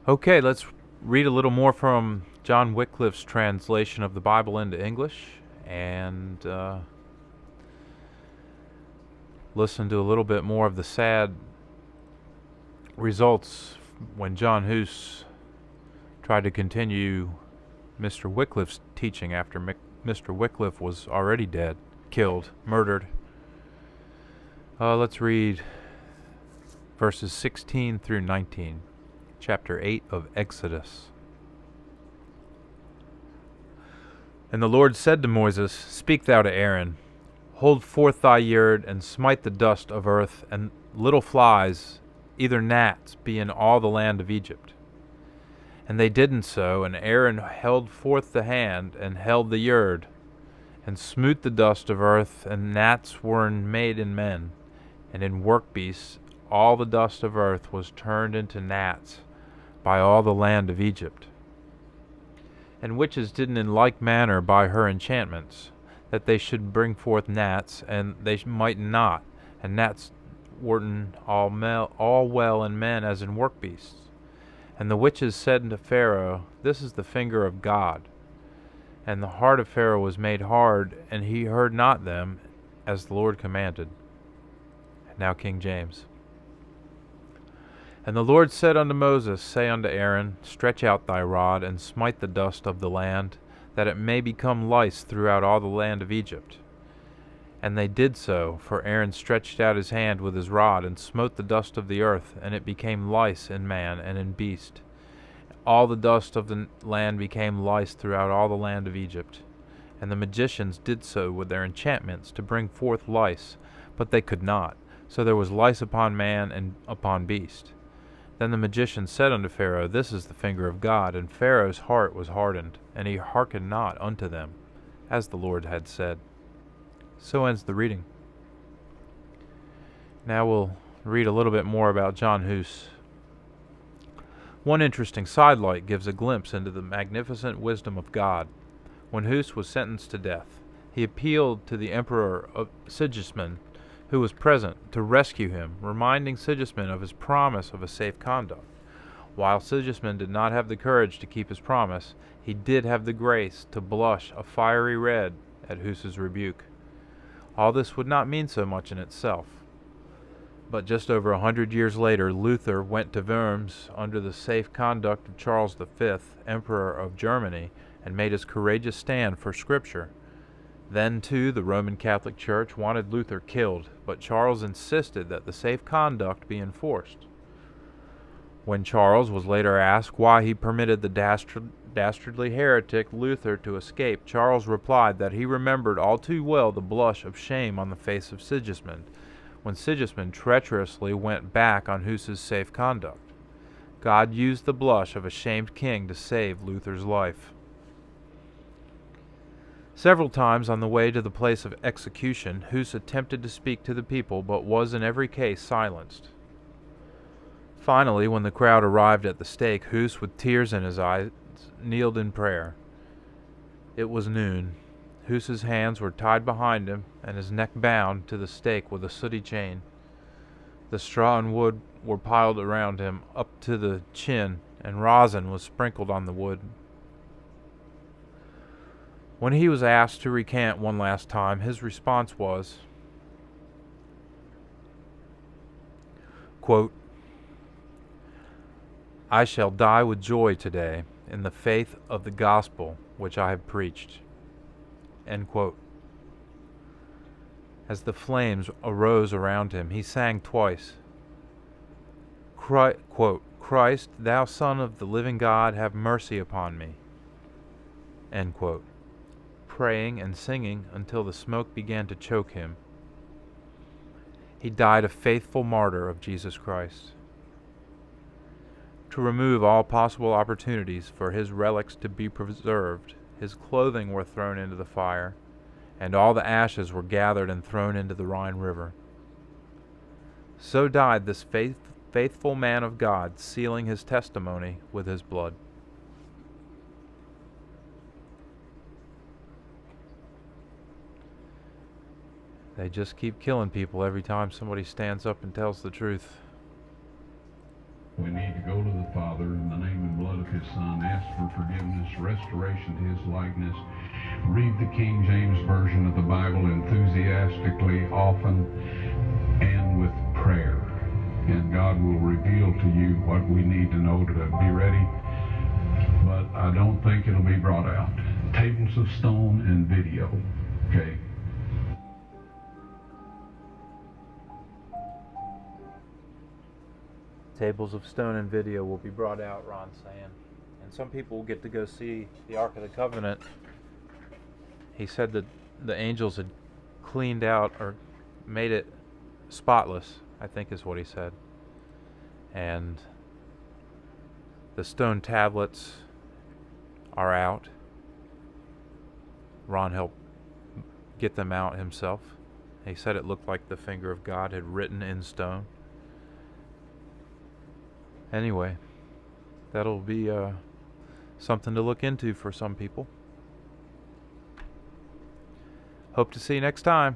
Okay, let's read a little more from John Wycliffe's translation of the Bible into English and listen to a little bit more of the sad results when John Hus tried to continue Mr. Wycliffe's teaching after Mr. Wycliffe was already dead, killed, murdered. Let's read verses 16 through 19, chapter 8 of Exodus. And the Lord said to Moses, Speak thou to Aaron, hold forth thy yard, and smite the dust of earth, and little flies, either gnats, be in all the land of Egypt. And they didn't so, and Aaron held forth the hand, and held the yard, and smote the dust of earth, and gnats were made in men, and in work beasts. All the dust of earth was turned into gnats by all the land of Egypt. And witches did in like manner by her enchantments, that they should bring forth gnats, and they might not, and gnats were all well in men as in work beasts. And the witches said unto Pharaoh, This is the finger of God. And the heart of Pharaoh was made hard, and he heard not them, as the Lord commanded. And now King James. And the Lord said unto Moses, Say unto Aaron, Stretch out thy rod, and smite the dust of the land, that it may become lice throughout all the land of Egypt. And they did so, for Aaron stretched out his hand with his rod, and smote the dust of the earth, and it became lice in man and in beast. All the dust of the land became lice throughout all the land of Egypt. And the magicians did so with their enchantments to bring forth lice, but they could not. So there was lice upon man and upon beast. Then the magician said unto Pharaoh, This is the finger of God. And Pharaoh's heart was hardened, and he hearkened not unto them, as the Lord had said. So ends the reading. Now we'll read a little bit more about John Hus. One interesting sidelight gives a glimpse into the magnificent wisdom of God. When Hus was sentenced to death, he appealed to the Emperor of Sigismund, who was present, to rescue him, reminding Sigismund of his promise of a safe conduct. While Sigismund did not have the courage to keep his promise, he did have the grace to blush a fiery red at Hus's rebuke. All this would not mean so much in itself. But just over 100 years later, Luther went to Worms under the safe conduct of Charles V, Emperor of Germany, and made his courageous stand for Scripture. Then, too, the Roman Catholic Church wanted Luther killed, but Charles insisted that the safe conduct be enforced. When Charles was later asked why he permitted the dastardly heretic Luther to escape, Charles replied that he remembered all too well the blush of shame on the face of Sigismund, when Sigismund treacherously went back on Hus's safe conduct. God used the blush of a shamed king to save Luther's life. Several times on the way to the place of execution, Hus attempted to speak to the people, but was in every case silenced. Finally, when the crowd arrived at the stake, Hus, with tears in his eyes, kneeled in prayer. It was noon. Hus's hands were tied behind him, and his neck bound to the stake with a sooty chain. The straw and wood were piled around him up to the chin, and rosin was sprinkled on the wood. When he was asked to recant one last time, his response was, quote, I shall die with joy today in the faith of the gospel which I have preached. End quote. As the flames arose around him, he sang twice, quote, Christ, thou Son of the living God, have mercy upon me. End quote. Praying and singing until the smoke began to choke him. He died a faithful martyr of Jesus Christ. To remove all possible opportunities for his relics to be preserved, his clothing were thrown into the fire, and all the ashes were gathered and thrown into the Rhine River. So died this faithful man of God, sealing his testimony with his blood. They just keep killing people every time somebody stands up and tells the truth. We need to go to the Father in the name and blood of His Son, ask for forgiveness, restoration to His likeness, read the King James Version of the Bible enthusiastically, often, and with prayer. And God will reveal to you what we need to know to be ready. But I don't think it'll be brought out. Tables of stone and video. Okay. Tables of stone and video will be brought out, Ron's saying. And some people will get to go see the Ark of the Covenant. He said that the angels had cleaned out or made it spotless, I think is what he said. And the stone tablets are out. Ron helped get them out himself. He said it looked like the finger of God had written in stone. Anyway, that'll be something to look into for some people. Hope to see you next time.